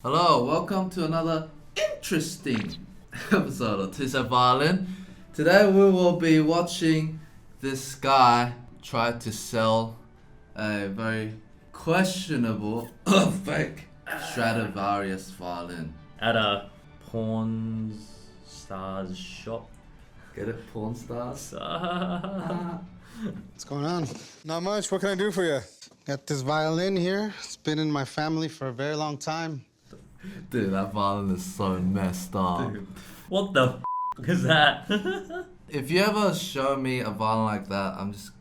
Hello, welcome to another interesting episode of Tis Violin. Today we will be watching this guy try to sell a very questionable fake Stradivarius violin. At a porn star's shop. Get it, porn stars? What's going on? Not much. What can I do for you? Got this violin here. It's been in my family for a very long time. Dude, that violin is so messed up. Dude, what the is that? If you ever show me a violin like that, I'm just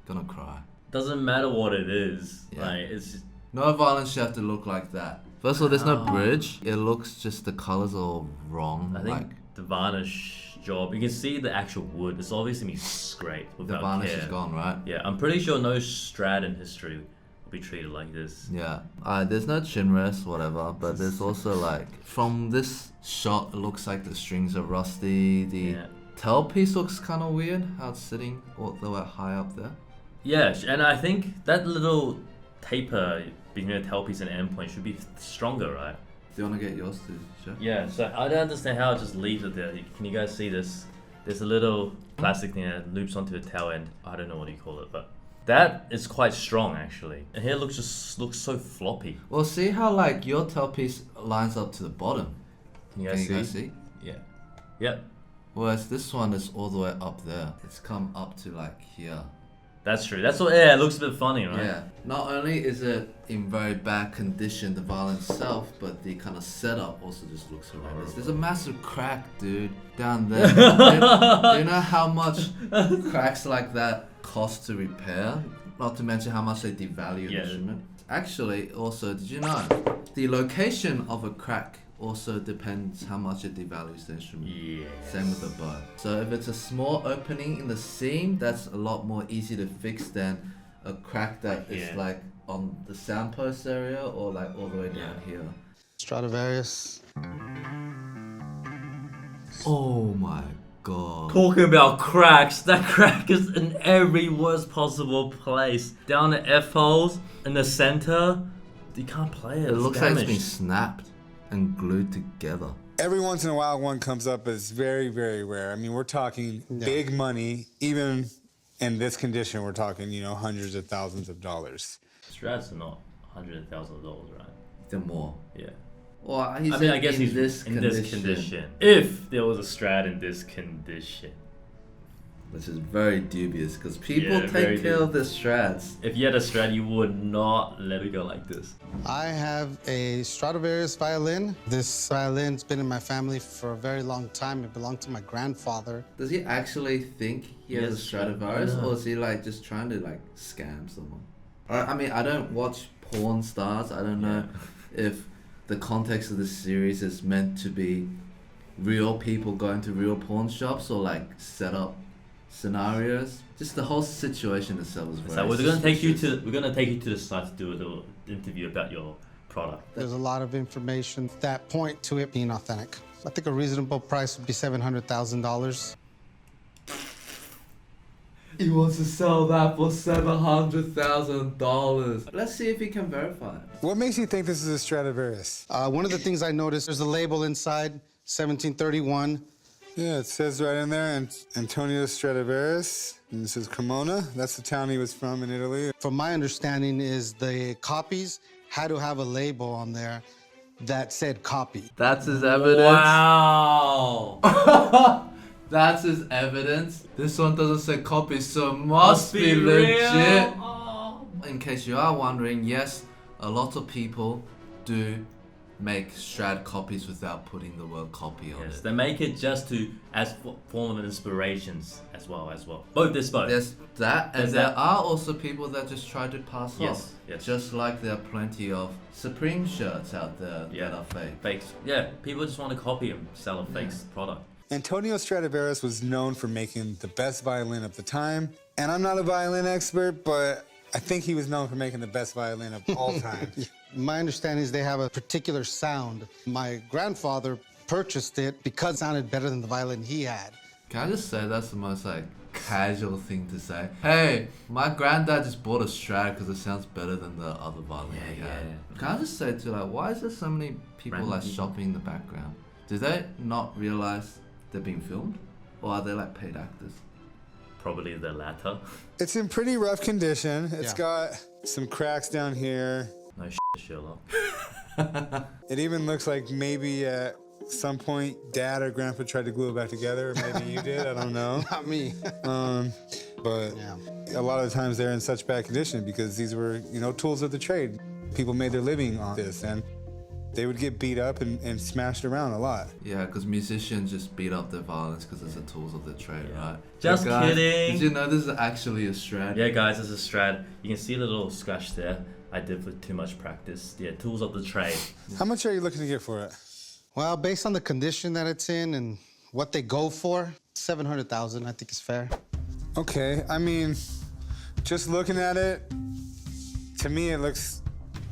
gonna cry. Doesn't matter what it is. Yeah. Like it's just, No violin should have to look like that. First of all, there's no bridge. It looks just the colors are all wrong. I think the varnish job. You can see the actual wood. It's obviously been scraped the without varnish care. is gone, right? Yeah, I'm pretty sure no Strad in history will be treated like this. Yeah. There's no chin rest, whatever, but there's also like from this shot, it looks like the strings are rusty. The tailpiece looks kind of weird. How it's sitting all the way high up there. Yeah, and I think that little taper between the tailpiece and endpoint should be stronger, right? Do you want to get yours to show? Yeah, so I don't understand how it just leaves it there. Can you guys see this? There's a little plastic thing that loops onto the tail end. I don't know what you call it, but that is quite strong actually. And here looks so floppy. Well, see how like your tailpiece lines up to the bottom. Can you Can guys you guys see? Yeah. Yep. Whereas this one is all the way up there. It's come up to like here. That's true. That's what. Yeah, it looks a bit funny, right? Yeah. Not only is it in very bad condition, the violin itself, but the kind of setup also just looks horrendous. There's a massive crack, dude, down there. do you know how much cracks like that cost to repair? Not to mention how much they devalue the instrument. Actually, also, did you know the location of a crack also depends how much it devalues the instrument. Yeah. Same with the bow. So if it's a small opening in the seam, that's a lot more easy to fix than a crack that is like on the soundpost area or like all the way down here. Stradivarius. Oh my god. Talking about cracks, that crack is in every worst possible place. Down the F holes in the center, you can't play it. It looks like it's been damaged. snapped and glued together. Every once in a while, one comes up, but it's very, very rare. I mean, we're talking big money. Even in this condition, we're talking, hundreds of thousands of dollars. Strads are not hundreds of thousands of dollars, right? They're more. Yeah. Well, I mean, I guess in he's this in condition, this condition. If there was a Strad in this condition. which is very dubious because people Yeah, very take care of their strats. If you had a Strad, you would not let it go like this. I have a Stradivarius violin. This violin's been in my family for a very long time. It belonged to my grandfather. Does he actually think he has a Yes, Stradivarius, I know. or is he like just trying to like scam someone? I mean, I don't watch porn stars. I don't know if the context of this series is meant to be real people going to real pawn shops or like set up scenarios. Just the whole situation itself is very. So we're gonna take you suspicious. to the site to do a little interview about your product. There's a lot of information that point to it being authentic. I think a reasonable price would be $700,000. He wants to sell that for $700,000. Let's see if he can verify it. What makes you think this is a Stradivarius? One of the things I noticed, there's a label inside, 1731. Yeah, it says right in there, Antonio Stradivarius. And it says Cremona. That's the town he was from in Italy. From my understanding is the copies had to have a label on there that said copy. That's his evidence. Wow. That's his evidence. This one doesn't say copy, so must be real. legit. Oh. In case you are wondering, yes, a lot of people do make Strad copies without putting the word copy on Yes, it. they make it just to as form of inspirations as well. Both. There's that, and There's there that. are also people that just try to pass Yes, off. yes. Just like there are plenty of Supreme shirts out there Yeah. that are fake. Fakes. Yeah, people just want to copy and sell a fake product. Antonio Stradivarius was known for making the best violin of the time. And I'm not a violin expert, but I think he was known for making the best violin of all time. My understanding is they have a particular sound. My grandfather purchased it because it sounded better than the violin he had. Can I just say that's the most like casual thing to say. Hey, my granddad just bought a Strad because it sounds better than the other violin he had. Can I just say too, like, why is there so many people Random like people. shopping in the background? Do they not realize they're being filmed, or are they like paid actors? Probably the latter. It's in pretty rough condition. It's Yeah. got some cracks down here. No Sherlock. It even looks like maybe at some point Dad or Grandpa tried to glue it back together. Or maybe you did. I don't know. Not me. But Yeah. a lot of the times they're in such bad condition because these were, tools of the trade. People made their living on this, and they would get beat up and smashed around a lot. Yeah, because musicians just beat up their violins because it's the tools of the trade, right? Just But guys, kidding. Did you know this is actually a Strad? Yeah, guys, this is a Strad. You can see the little scratch there. I did with too much practice. Yeah, tools of the trade. How much are you looking to get for it? Well, based on the condition that it's in and what they go for, 700,000, I think is fair. Okay, I mean, just looking at it, to me it looks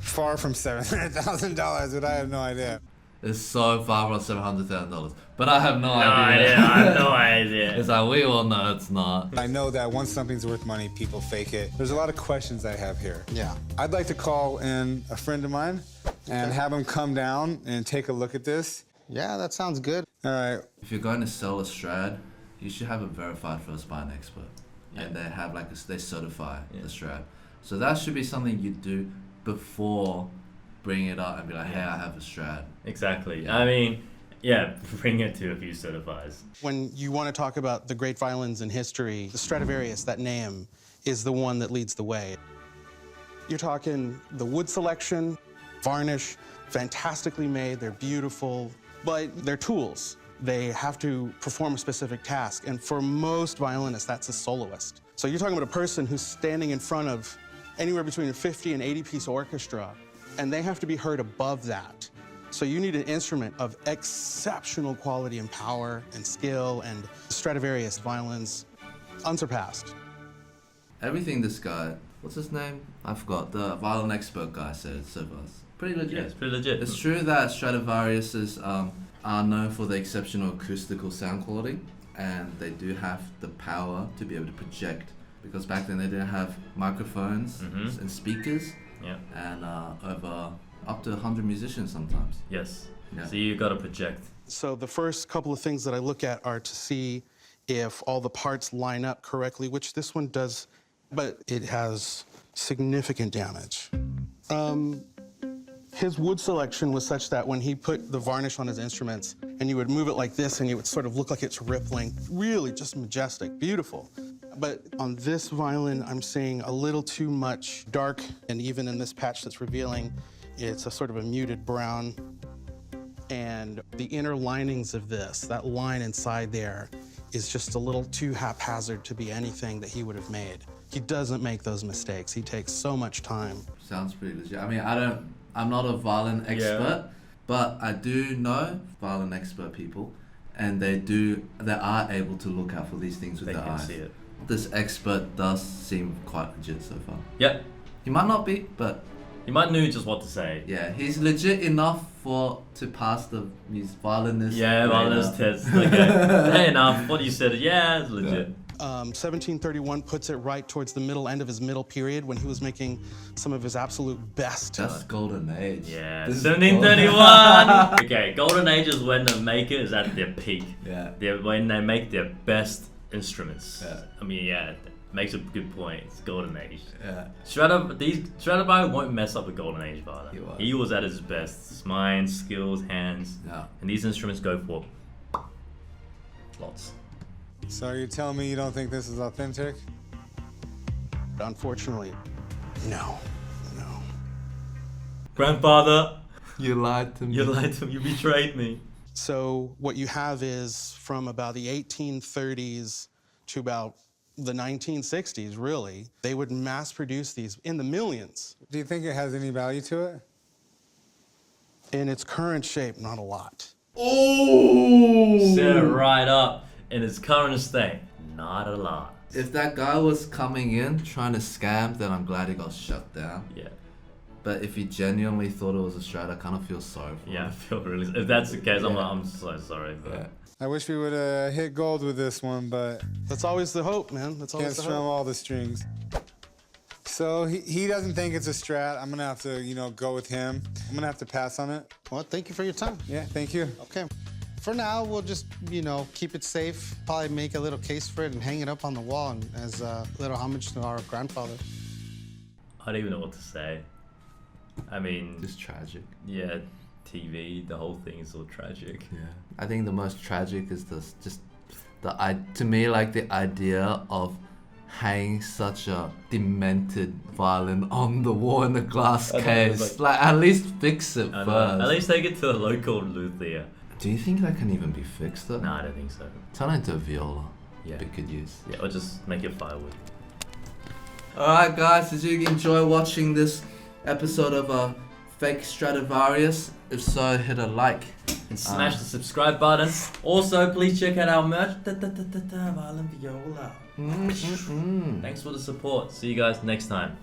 far from $700,000, but I have no idea. It's so far from $700,000, but I have no No idea. idea. I have no idea. It's like we all know it's not. I know that once something's worth money, people fake it. There's a lot of questions I have here. Yeah. I'd like to call in a friend of mine and have him come down and take a look at this. Yeah, that sounds good. All right. If you're going to sell a Strad, you should have it verified first by an expert, and they have they certify the Strad. So that should be something you do before bringing it up and be like, hey, I have a Strad. Exactly. I mean, yeah, bring it to a few certifiers. When you want to talk about the great violins in history, the Stradivarius, that name, is the one that leads the way. You're talking the wood selection, varnish, fantastically made, they're beautiful, but they're tools. They have to perform a specific task, and for most violinists, that's a soloist. So you're talking about a person who's standing in front of anywhere between a 50 and 80-piece orchestra, and they have to be heard above that. So you need an instrument of exceptional quality and power and skill, and Stradivarius violins, unsurpassed. Everything this guy, what's his name? I forgot. The violin expert guy said so far. It's pretty legit. Yeah, it's pretty legit. It's true that Stradivariuses are known for the exceptional acoustical sound quality, and they do have the power to be able to project, because back then they didn't have microphones and speakers, and over up to 100 musicians sometimes. Yes. Yeah. So you got to project. So the first couple of things that I look at are to see if all the parts line up correctly, which this one does, but it has significant damage. His wood selection was such that when he put the varnish on his instruments, and you would move it like this, and it would sort of look like it's rippling. Really just majestic, beautiful. But on this violin, I'm seeing a little too much dark, and even in this patch that's revealing, it's a sort of a muted brown. And the inner linings of this, that line inside there, is just a little too haphazard to be anything that he would have made. He doesn't make those mistakes. He takes so much time. Sounds pretty legit. I mean, I'm not a violin expert, but I do know violin expert people, and they are able to look out for these things with They their can eyes. see it. This expert does seem quite legit so far. Yep. He might not be, but You might know just what to say. yeah, he's legit enough to pass the violinist. Yeah, radar. violins test. Okay. Hey, enough. What you said, yeah, it's legit. 1731 puts it right towards the middle end of his middle period when he was making some of his absolute best. That's golden age. Yeah, This is 1731. Okay, golden age is when the maker is at their peak. Yeah. When they make their best instruments. Yeah. I mean, yeah, makes a good point. It's golden age. Yeah. Stradivarius won't mess up a golden age violin. He won't. He was at his best. His mind, skills, hands. Yeah. And these instruments go for lots. So are you telling me you don't think this is authentic? Unfortunately, no. Grandfather, You lied to me. you lied to me. You betrayed me. So what you have is from about the 1830s to about the 1960s, really, they would mass produce these in the millions. Do you think it has any value to it? In its current shape, not a lot. Set it right up in its current state. Not a lot. If that guy was coming in trying to scam, then I'm glad he got shut down. Yeah. But if you genuinely thought it was a Strat, I kind of feel sorry for Yeah, I him. feel really. If that's the case, I'm so sorry. But Yeah. I wish we would have hit gold with this one, but That's always the hope, man. That's can't always the strum hope. all the strings. So he doesn't think it's a Strat. I'm gonna have to, go with him. I'm gonna have to pass on it. Well, thank you for your time. Yeah, thank you. Okay. For now, we'll just, keep it safe. Probably make a little case for it and hang it up on the wall and as a little homage to our grandfather. I don't even know what to say. I mean, Just tragic. yeah, TV, the whole thing is so tragic. Yeah. I think the most tragic is to me, like the idea of hanging such a demented violin on the wall in a glass I know, case. it's Like, at least fix it I know. first. At least take it to a local luthier. Do you think that can even be fixed though? No, I don't think so. Turn it into a viola. Yeah. Be good use. Yeah, or just make it firewood. Alright guys, did you enjoy watching this episode of Fake Stradivarius? If so, hit a like. And smash the subscribe button. Also, please check out our merch. Violin Viola. Thanks for the support. See you guys next time.